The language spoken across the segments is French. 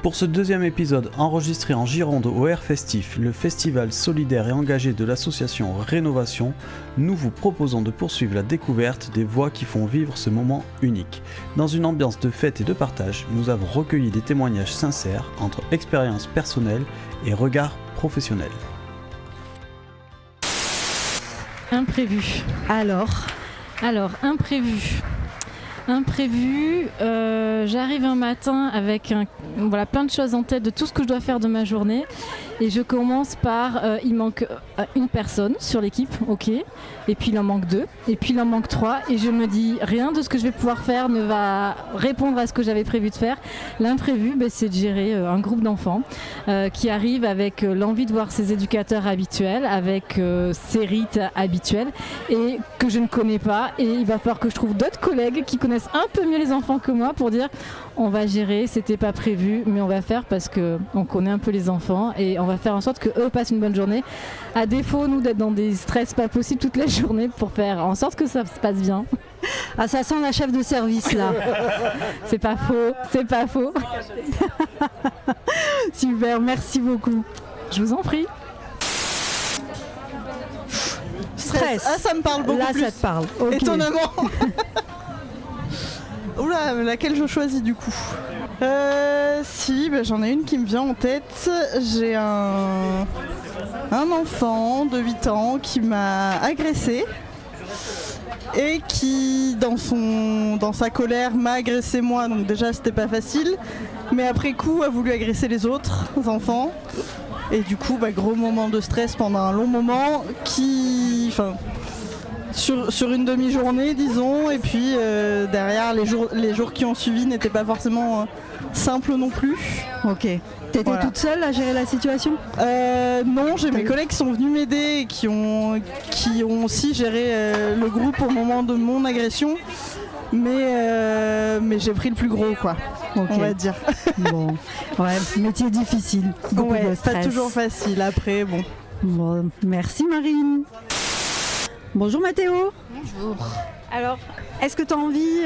Pour ce deuxième épisode enregistré en Gironde au Air Festif, le festival solidaire et engagé de l'association Rénovation, nous vous proposons de poursuivre la découverte des voix qui font vivre ce moment unique. Dans une ambiance de fête et de partage, nous avons recueilli des témoignages sincères entre expériences personnelles et regards professionnels. Imprévu. Alors, imprévu. J'arrive un matin avec plein de choses en tête de tout ce que je dois faire de ma journée et je commence par il manque une personne sur l'équipe, ok, et puis il en manque 2, et puis il en manque 3 et je me dis rien de ce que je vais pouvoir faire ne va répondre à ce que j'avais prévu de faire. L'imprévu, c'est de gérer un groupe d'enfants qui arrivent avec l'envie de voir ses éducateurs habituels, avec ses rites habituels et que je ne connais pas, et il va falloir que je trouve d'autres collègues qui connaissent un peu mieux les enfants que moi pour dire on va gérer, c'était pas prévu mais on va faire parce qu'on connaît un peu les enfants et on va faire en sorte qu'eux passent une bonne journée, à défaut nous d'être dans des stress pas possibles toute la journée pour faire en sorte que ça se passe bien. Ah, ça sent la chef de service là. C'est pas faux. Super, merci beaucoup. Je vous en prie. Stress. Ah, ça me parle beaucoup là, plus. Ça te parle. Okay. Étonnamment. Oula, laquelle je choisis du coup j'en ai une qui me vient en tête. J'ai un enfant de 8 ans qui m'a agressée et qui, dans sa colère, m'a agressé moi. Donc déjà, c'était pas facile. Mais après coup, a voulu agresser les autres enfants. Et du coup, gros moment de stress pendant un long moment sur une demi-journée, disons, et puis derrière, les jours qui ont suivi n'étaient pas forcément simples non plus. Ok. T'étais toute seule à gérer la situation ? Non, j'ai mes collègues qui sont venus m'aider et qui ont aussi géré le groupe au moment de mon agression. Mais j'ai pris le plus gros, quoi. Okay. On va dire. Bon, ouais, métier difficile. Ouais, pas toujours facile. Après, bon. Bon, merci Marine. Bonjour Mathéo. Bonjour. Alors, est-ce que tu as envie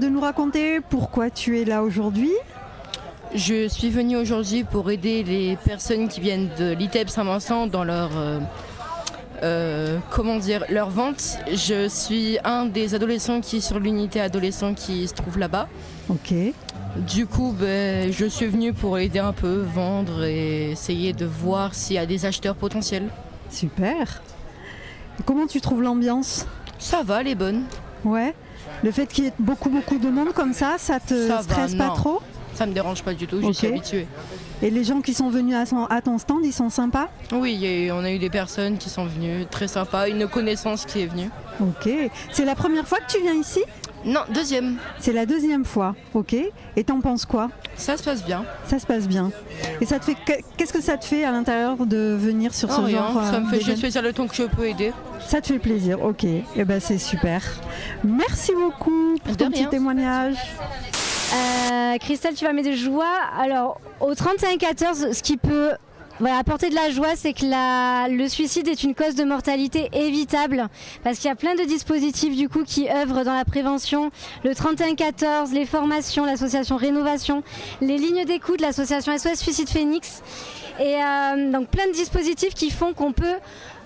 de nous raconter pourquoi tu es là aujourd'hui ? Je suis venue aujourd'hui pour aider les personnes qui viennent de l'ITEP Saint-Vincent dans leur vente. Je suis un des adolescents qui est sur l'unité adolescent qui se trouve là-bas. Ok. Du coup, je suis venue pour aider un peu, vendre et essayer de voir s'il y a des acheteurs potentiels. Super. Et comment tu trouves l'ambiance ? Ça va, elle est bonne. Ouais. Le fait qu'il y ait beaucoup de monde comme ça te stresse pas trop ? Ça me dérange pas du tout, je suis habituée. Et les gens qui sont venus à ton stand, ils sont sympas ? Oui, on a eu des personnes qui sont venues, très sympas, une connaissance qui est venue. Ok. C'est la première fois que tu viens ici ? Non, deuxième. C'est la deuxième fois, ok. Et t'en penses quoi ? Ça se passe bien. Ça se passe bien. Et ça te fait qu'est-ce que ça te fait à l'intérieur de venir sur ce genre ça me fait juste plaisir le temps que je peux aider. Ça te fait plaisir, ok. Et c'est super. Merci beaucoup pour ton petit témoignage. Christelle, tu vas m'aider. Joie. Alors, au 31-14, ce qui peut apporter de la joie, c'est que le suicide est une cause de mortalité évitable, parce qu'il y a plein de dispositifs du coup qui œuvrent dans la prévention. Le 31-14, les formations, l'association Rénovation, les lignes d'écoute, l'association SOS Suicide Phoenix, et donc plein de dispositifs qui font qu'on peut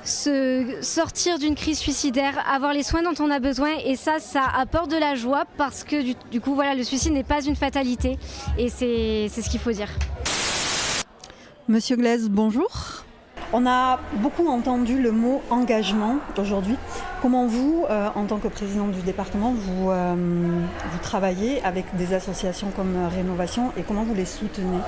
se sortir d'une crise suicidaire, avoir les soins dont on a besoin, et ça apporte de la joie parce que du coup le suicide n'est pas une fatalité, et c'est ce qu'il faut dire. Monsieur Glaise, bonjour. On a beaucoup entendu le mot engagement aujourd'hui. Comment vous, en tant que président du département, vous travaillez avec des associations comme Rénovation et comment vous les soutenez ?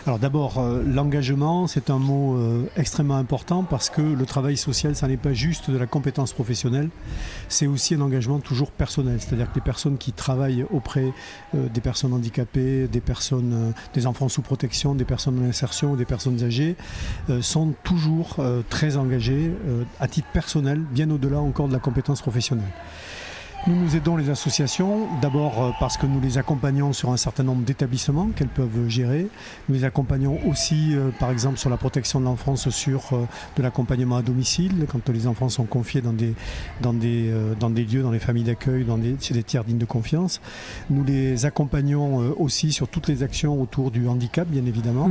Alors d'abord, l'engagement, c'est un mot extrêmement important parce que le travail social, ça n'est pas juste de la compétence professionnelle, c'est aussi un engagement toujours personnel. C'est-à-dire que les personnes qui travaillent auprès des personnes handicapées, des enfants sous protection, des personnes en insertion, des personnes âgées, sont toujours très engagées à titre personnel, bien au-delà encore de la compétence professionnelle. Nous aidons les associations, d'abord parce que nous les accompagnons sur un certain nombre d'établissements qu'elles peuvent gérer. Nous les accompagnons aussi, par exemple, sur la protection de l'enfance, sur de l'accompagnement à domicile, quand les enfants sont confiés dans des lieux, dans les familles d'accueil, chez des tiers dignes de confiance. Nous les accompagnons aussi sur toutes les actions autour du handicap, bien évidemment.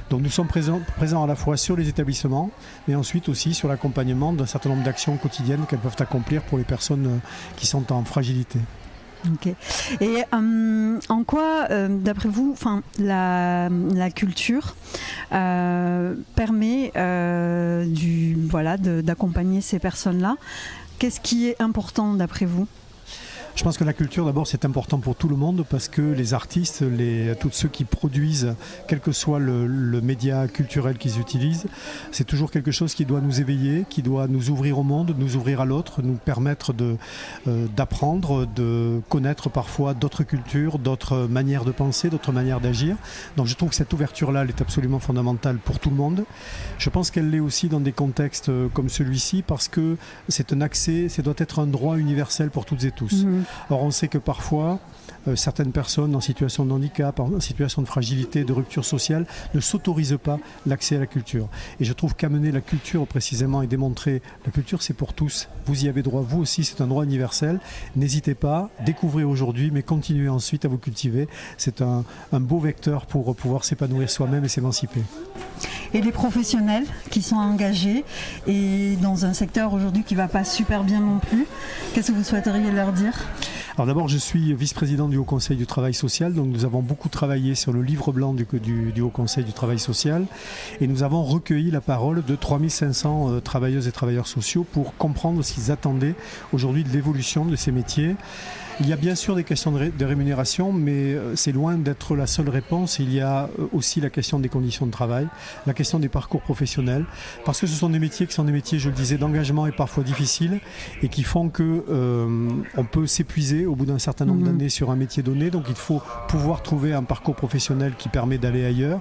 Donc nous sommes présents à la fois sur les établissements, mais ensuite aussi sur l'accompagnement d'un certain nombre d'actions quotidiennes qu'elles peuvent accomplir pour les personnes qui sont en fragilité. Ok. Et en quoi, d'après vous, la culture permet d'accompagner ces personnes-là? Qu'est-ce qui est important d'après vous? Je pense que la culture, d'abord, c'est important pour tout le monde parce que les artistes, tous ceux qui produisent, quel que soit le média culturel qu'ils utilisent, c'est toujours quelque chose qui doit nous éveiller, qui doit nous ouvrir au monde, nous ouvrir à l'autre, nous permettre d'apprendre, de connaître parfois d'autres cultures, d'autres manières de penser, d'autres manières d'agir. Donc je trouve que cette ouverture-là, elle est absolument fondamentale pour tout le monde. Je pense qu'elle l'est aussi dans des contextes comme celui-ci parce que c'est un accès, ça doit être un droit universel pour toutes et tous. Or, on sait que parfois, certaines personnes en situation de handicap, en situation de fragilité, de rupture sociale, ne s'autorisent pas l'accès à la culture. Et je trouve qu'amener la culture précisément et démontrer la culture, c'est pour tous. Vous y avez droit, vous aussi, c'est un droit universel. N'hésitez pas, découvrez aujourd'hui, mais continuez ensuite à vous cultiver. C'est un beau vecteur pour pouvoir s'épanouir soi-même et s'émanciper. Et les professionnels qui sont engagés et dans un secteur aujourd'hui qui ne va pas super bien non plus, qu'est-ce que vous souhaiteriez leur dire ? Alors d'abord, je suis vice-président du Haut Conseil du Travail Social, donc nous avons beaucoup travaillé sur le livre blanc du Haut Conseil du Travail Social et nous avons recueilli la parole de 3500 travailleuses et travailleurs sociaux pour comprendre ce qu'ils attendaient aujourd'hui de l'évolution de ces métiers. Il y a bien sûr des questions de rémunération, mais c'est loin d'être la seule réponse. Il y a aussi la question des conditions de travail, la question des parcours professionnels, parce que ce sont des métiers qui sont des métiers, je le disais, d'engagement et parfois difficiles, et qui font que on peut s'épuiser au bout d'un certain nombre d'années sur un métier donné. Donc il faut pouvoir trouver un parcours professionnel qui permet d'aller ailleurs.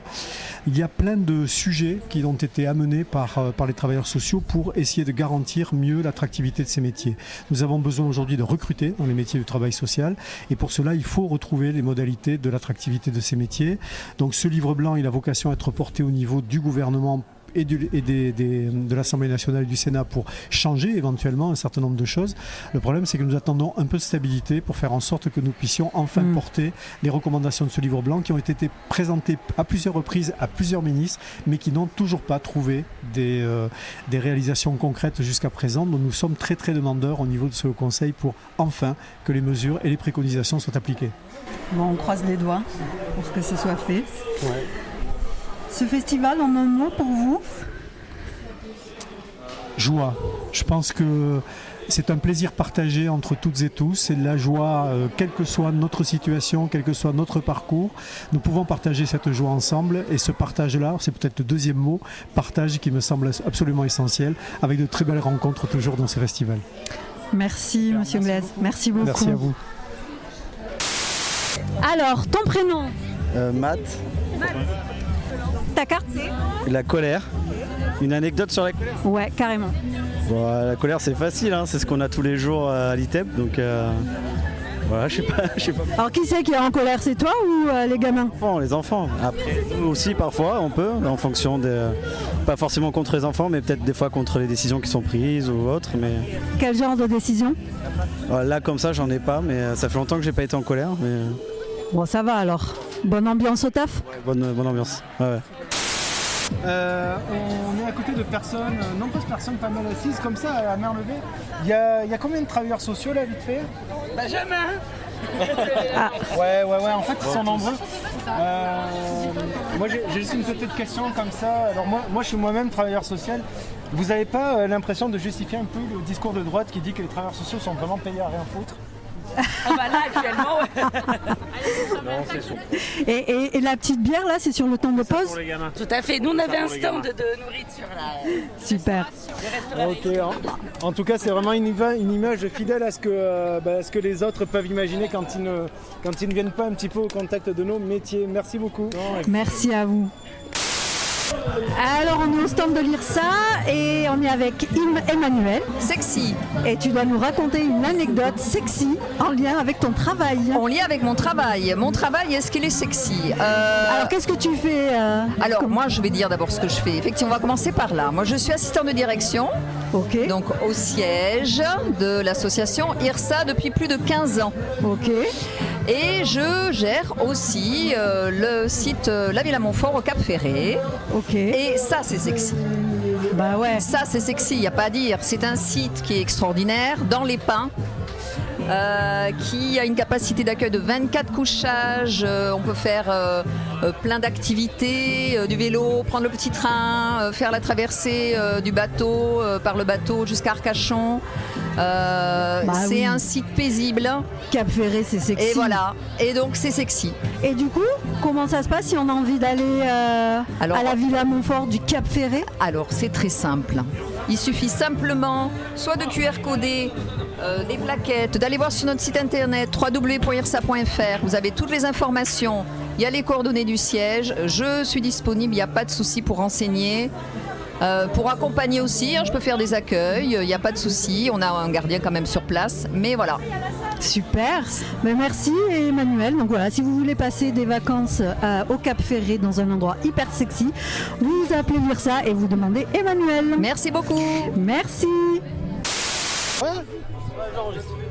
Il y a plein de sujets qui ont été amenés par les travailleurs sociaux pour essayer de garantir mieux l'attractivité de ces métiers. Nous avons besoin aujourd'hui de recruter dans les métiers du travail social et pour cela il faut retrouver les modalités de l'attractivité de ces métiers. Donc ce livre blanc, il a vocation à être porté au niveau du gouvernement et de l'Assemblée nationale et du Sénat pour changer éventuellement un certain nombre de choses. Le problème, c'est que nous attendons un peu de stabilité pour faire en sorte que nous puissions enfin porter les recommandations de ce livre blanc qui ont été présentées à plusieurs reprises à plusieurs ministres, mais qui n'ont toujours pas trouvé des réalisations concrètes jusqu'à présent. Donc nous sommes très très demandeurs au niveau de ce Conseil pour enfin que les mesures et les préconisations soient appliquées. Bon, on croise les doigts pour que ce soit fait. Ouais. Ce festival, en un mot pour vous ? Joie. Je pense que c'est un plaisir partagé entre toutes et tous. C'est de la joie, quelle que soit notre situation, quel que soit notre parcours. Nous pouvons partager cette joie ensemble. Et ce partage-là, c'est peut-être le deuxième mot, partage qui me semble absolument essentiel, avec de très belles rencontres toujours dans ces festivals. Merci, Monsieur Glaise. Merci beaucoup. Merci à vous. Alors, ton prénom ? Matt. Ta carte, c'est ? La colère. Une anecdote sur la colère ? Ouais, carrément. Bon, la colère, c'est facile, hein, c'est ce qu'on a tous les jours à l'ITEP, donc voilà, je sais pas. Alors qui c'est qui est en colère, c'est toi ou les gamins ? Les enfants. Après, nous aussi, parfois, on peut, en fonction de... Pas forcément contre les enfants, mais peut-être des fois contre les décisions qui sont prises ou autres. Mais... Quel genre de décision ? Là, comme ça, j'en ai pas, mais ça fait longtemps que j'ai pas été en colère. Mais... Bon, ça va alors. Bonne ambiance au taf ? Ouais, bonne ambiance. Ouais. On est à côté de personnes, nombreuses personnes pas mal assises comme ça à la main levée. Il y a combien de travailleurs sociaux là, vite fait ? Benjamin. Ouais, en fait ils sont nombreux. Moi j'ai juste une petite question comme ça. Alors moi je suis moi-même travailleur social. Vous n'avez pas l'impression de justifier un peu le discours de droite qui dit que les travailleurs sociaux sont vraiment payés à rien foutre ? Ah bah là actuellement ouais. Non, c'est sûr. Et la petite bière là, c'est sur le temps de pause ? Pour les gamins. Tout à fait, nous on avait un stand de nourriture là. Super. Ok, en tout cas c'est vraiment une image fidèle à ce que les autres peuvent imaginer quand ils ne viennent pas un petit peu au contact de nos métiers. Merci beaucoup. Merci à vous. Alors on est au stand de l'IRSA et on est avec Emmanuel. Sexy. Et tu dois nous raconter une anecdote sexy en lien avec ton travail. En lien avec mon travail. Mon travail, est-ce qu'il est sexy Alors qu'est-ce que tu fais Alors moi je vais dire d'abord ce que je fais. Effectivement, on va commencer par là. Moi je suis assistante de direction. Ok. Donc au siège de l'association IRSA depuis plus de 15 ans. Ok. Et je gère aussi le site La Villa Montfort au Cap Ferré. Ok. Et ça c'est sexy. Bah ouais. Ça c'est sexy, il n'y a pas à dire. C'est un site qui est extraordinaire, dans les pins. Qui a une capacité d'accueil de 24 couchages. On peut faire plein d'activités, du vélo, prendre le petit train, faire la traversée du bateau, par le bateau jusqu'à Arcachon. C'est un site paisible. Cap Ferré, c'est sexy. Et voilà, et donc c'est sexy. Et du coup, comment ça se passe si on a envie d'aller à la Villa Montfort du Cap Ferré? Alors c'est très simple. Il suffit simplement soit de QR coder des plaquettes, d'aller voir sur notre site internet www.irsa.fr. Vous avez toutes les informations. Il y a les coordonnées du siège. Je suis disponible, il n'y a pas de souci pour renseigner. Pour accompagner aussi, je peux faire des accueils, il n'y a pas de souci. On a un gardien quand même sur place, mais voilà. Super, mais merci Emmanuel. Donc voilà, si vous voulez passer des vacances au Cap Ferré dans un endroit hyper sexy, vous appelez l'IRSA et vous demandez Emmanuel. Merci beaucoup. Merci.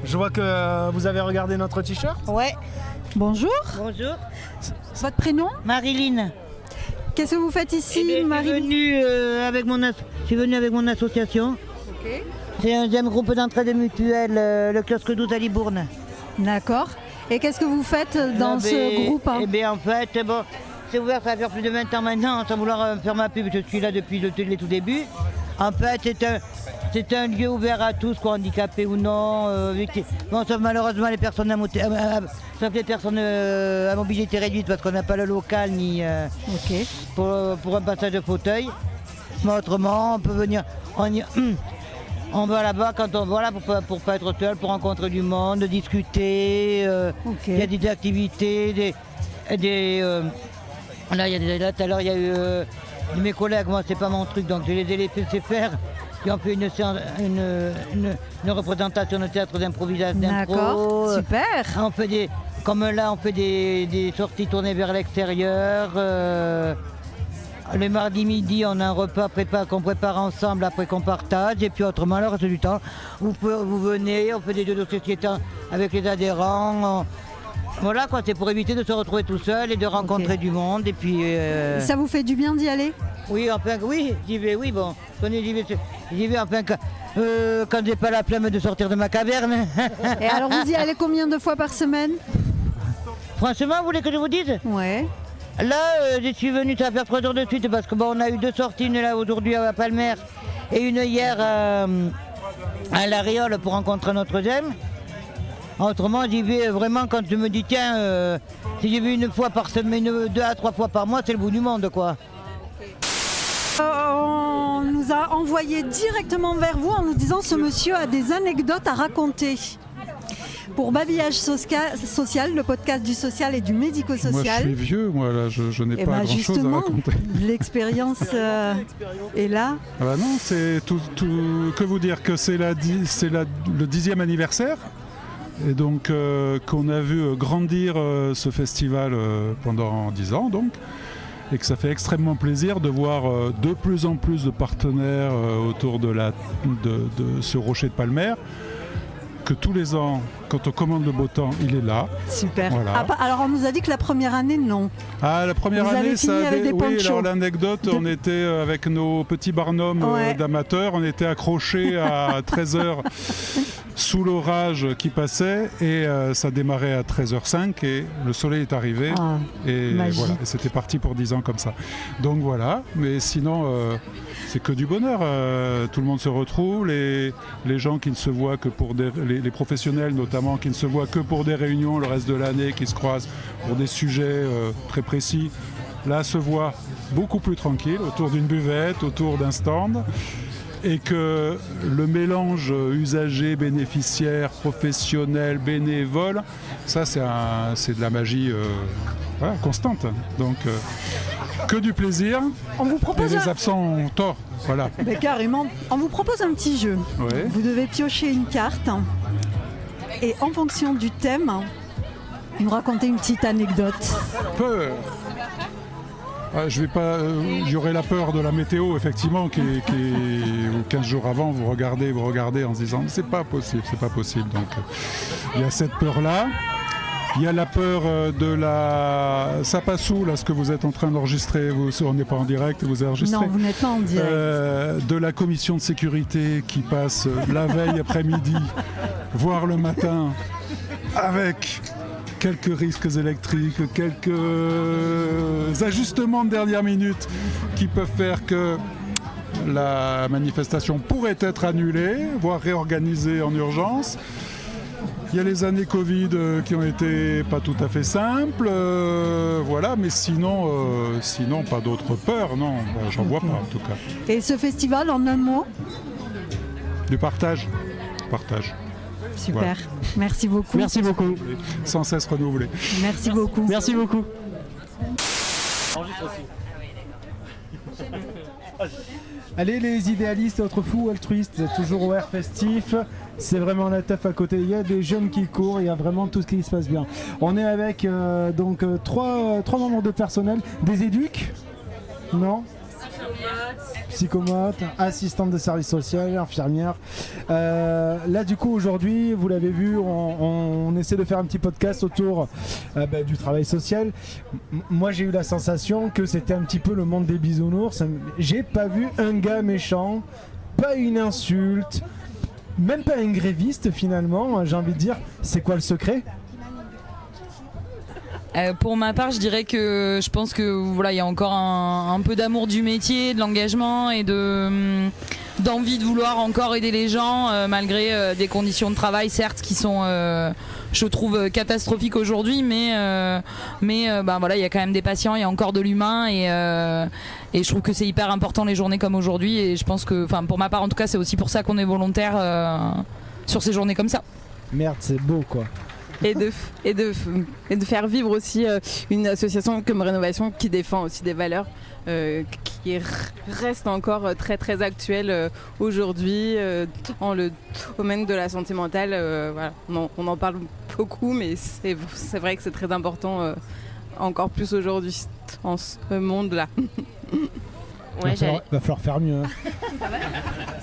Je vois que vous avez regardé notre t-shirt. Ouais. Bonjour. Bonjour. Votre prénom? Marilyn. Qu'est-ce que vous faites ici, Marilyn? Je suis venue avec mon association. Ok. C'est un deuxième groupe d'entraide mutuelle, le kiosque 12 à Libourne. D'accord. Et qu'est-ce que vous faites dans ce groupe? Eh bien, en fait, bon, c'est ouvert, ça va faire plus de 20 ans maintenant, sans vouloir faire ma pub, je suis là depuis les tout débuts. En fait, c'est un lieu ouvert à tous, quoi, handicapés ou non, victimes. Bon, sauf malheureusement les personnes à mobilité réduite, parce qu'on n'a pas le local ni pour un passage de fauteuil. Mais autrement, on peut venir. On va là-bas quand on voilà pour pas être seul, pour rencontrer du monde, discuter. Il y a des activités, là tout à l'heure il y a eu mes collègues, moi c'est pas mon truc, donc je les ai laissés faire. Qui ont fait une représentation de théâtre d'improvisation. D'accord, super. Comme là, on fait des sorties tournées vers l'extérieur. Le mardi midi, on a un repas qu'on prépare ensemble après qu'on partage. Et puis autrement, le reste du temps, vous venez, on fait des jeux de société avec les adhérents. Voilà quoi, c'est pour éviter de se retrouver tout seul et de rencontrer du monde. Et puis, ça vous fait du bien d'y aller? Oui, enfin, oui, j'y vais, oui, bon. J'y vais enfin quand j'ai pas la flemme de sortir de ma caverne. Et alors vous y allez combien de fois par semaine? Franchement, vous voulez que je vous dise? Ouais. Là, je suis venu, ça va faire 3 jours de suite parce que bon, on a eu 2 sorties, une là aujourd'hui à Palmer et une hier à La Réole pour rencontrer notre gemme. Autrement, j'y vais vraiment quand je me dis tiens, si j'y vais une fois par semaine, 2 à 3 fois par mois, c'est le bout du monde quoi. On nous a envoyé directement vers vous en nous disant ce monsieur a des anecdotes à raconter. Pour Babillage Social, le podcast du social et du médico-social. Moi je suis vieux, moi là, je n'ai pas grand-chose à raconter. L'expérience est là. Ah bah non, c'est tout, que vous dire que c'est le 10e anniversaire. Et donc qu'on a vu grandir ce festival pendant 10 ans donc. Et que ça fait extrêmement plaisir de voir de plus en plus de partenaires autour de ce rocher de Palmer, que tous les ans, quand on commande le beau temps, il est là. Super. Voilà. Alors on nous a dit que la première année, non. Ah, la première année, ça avait... Oui, alors l'anecdote, on était avec nos petits barnums d'amateurs, on était accrochés à 13h sous l'orage qui passait et ça démarrait à 13h05 et le soleil est arrivé et voilà, et c'était parti pour 10 ans comme ça. Donc voilà, mais sinon c'est que du bonheur, tout le monde se retrouve, les gens qui ne se voient que pour les professionnels notamment, qui ne se voient que pour des réunions le reste de l'année, qui se croisent pour des sujets très précis, là se voient beaucoup plus tranquilles autour d'une buvette, autour d'un stand. Et que le mélange usager, bénéficiaire, professionnel, bénévole, ça c'est de la magie constante. Donc que du plaisir. On vous propose et les absents ont tort. Voilà. Mais carrément. On vous propose un petit jeu. Ouais. Vous devez piocher une carte et en fonction du thème, nous raconter une petite anecdote. Peur. Je vais pas. J'aurais la peur de la météo, effectivement, qui 15 jours avant, vous regardez en se disant c'est pas possible. Donc il y a cette peur-là. Il y a la peur de la. Ça passe où là, ce que vous êtes en train d'enregistrer? On n'est pas en direct, vous enregistrez. Non, vous n'êtes pas en direct. De la commission de sécurité qui passe la veille après-midi, voire le matin, avec quelques risques électriques, quelques ajustements de dernière minute qui peuvent faire que la manifestation pourrait être annulée, voire réorganisée en urgence. Il y a les années Covid qui ont été pas tout à fait simples, voilà, mais sinon pas d'autres peurs, non, j'en vois pas en tout cas. Et ce festival, en un mot? Du partage. Super, voilà. Merci beaucoup. Merci beaucoup. Sans cesse renouvelé. Merci beaucoup. Merci beaucoup. Allez les idéalistes, autres fous, altruistes, toujours au Air Festif. C'est vraiment la teuf à côté. Il y a des jeunes qui courent, il y a vraiment tout ce qui se passe bien. On est avec trois membres de personnel, des éducs, non ? Psychomote, assistante de service social, infirmière. Là du coup aujourd'hui, vous l'avez vu, on essaie de faire un petit podcast autour du travail social. Moi j'ai eu la sensation que c'était un petit peu le monde des bisounours. J'ai pas vu un gars méchant, pas une insulte, même pas un gréviste finalement. J'ai envie de dire, c'est quoi le secret ? Pour ma part, je dirais que je pense que voilà, il y a encore un peu d'amour du métier, de l'engagement et d'envie de vouloir encore aider les gens malgré des conditions de travail certes qui sont je trouve catastrophiques aujourd'hui, mais voilà, il y a quand même des patients, il y a encore de l'humain et je trouve que c'est hyper important les journées comme aujourd'hui et je pense que, enfin pour ma part en tout cas, c'est aussi pour ça qu'on est volontaire sur ces journées comme ça. Merde, c'est beau quoi. Et de faire vivre aussi une association comme Rénovation qui défend aussi des valeurs qui restent encore très très actuelles aujourd'hui dans le domaine de la santé mentale. Voilà. On en parle beaucoup, mais c'est vrai que c'est très important encore plus aujourd'hui en ce monde-là. Ouais, va falloir faire mieux.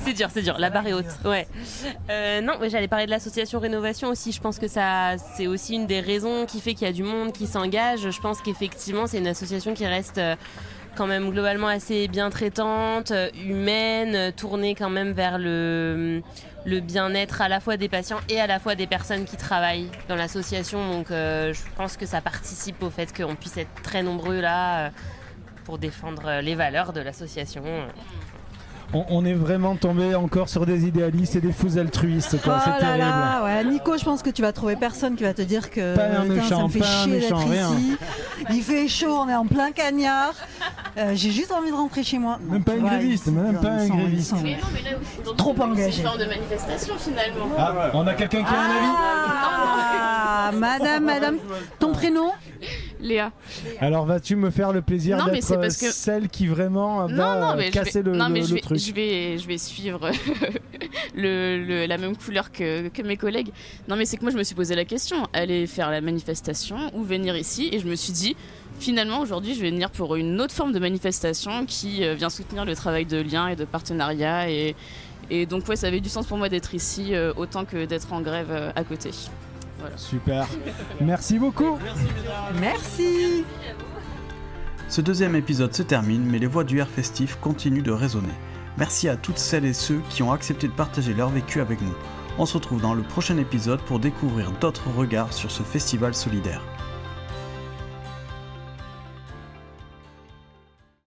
C'est dur, la barre est haute. Ouais. Non, mais j'allais parler de l'association Rénovation aussi. Je pense que ça, c'est aussi une des raisons qui fait qu'il y a du monde qui s'engage. Je pense qu'effectivement, c'est une association qui reste quand même globalement assez bien traitante, humaine, tournée quand même vers le bien-être à la fois des patients et à la fois des personnes qui travaillent dans l'association. Donc je pense que ça participe au fait qu'on puisse être très nombreux là pour défendre les valeurs de l'association. On est vraiment tombé encore sur des idéalistes et des fous altruistes, quoi. C'est terrible. Là, ouais. Nico, je pense que tu vas trouver personne qui va te dire que pas un méchant, ça me fait chier d'être rien. ici. Il fait chaud, on est en plein cagnard. J'ai juste envie de rentrer chez moi. Même pas un gréviste, même pas un gréviste. Trop engagé. C'est une forme de manifestation finalement. Ah, ouais. On a quelqu'un qui a un avis. Madame, ton prénom? Léa. Alors vas-tu me faire le plaisir d'être celle qui vraiment va casser le truc? Je vais suivre la même couleur que mes collègues. Non mais c'est que moi je me suis posé la question, aller faire la manifestation ou venir ici, et je me suis dit finalement aujourd'hui je vais venir pour une autre forme de manifestation qui vient soutenir le travail de lien et de partenariat, et donc ouais, ça avait du sens pour moi d'être ici autant que d'être en grève à côté. Voilà. Super, merci beaucoup. Merci. Ce deuxième épisode se termine, mais les voix du Air Festif continuent de résonner. Merci à toutes celles et ceux qui ont accepté de partager leur vécu avec nous. On se retrouve dans le prochain épisode pour découvrir d'autres regards sur ce festival solidaire.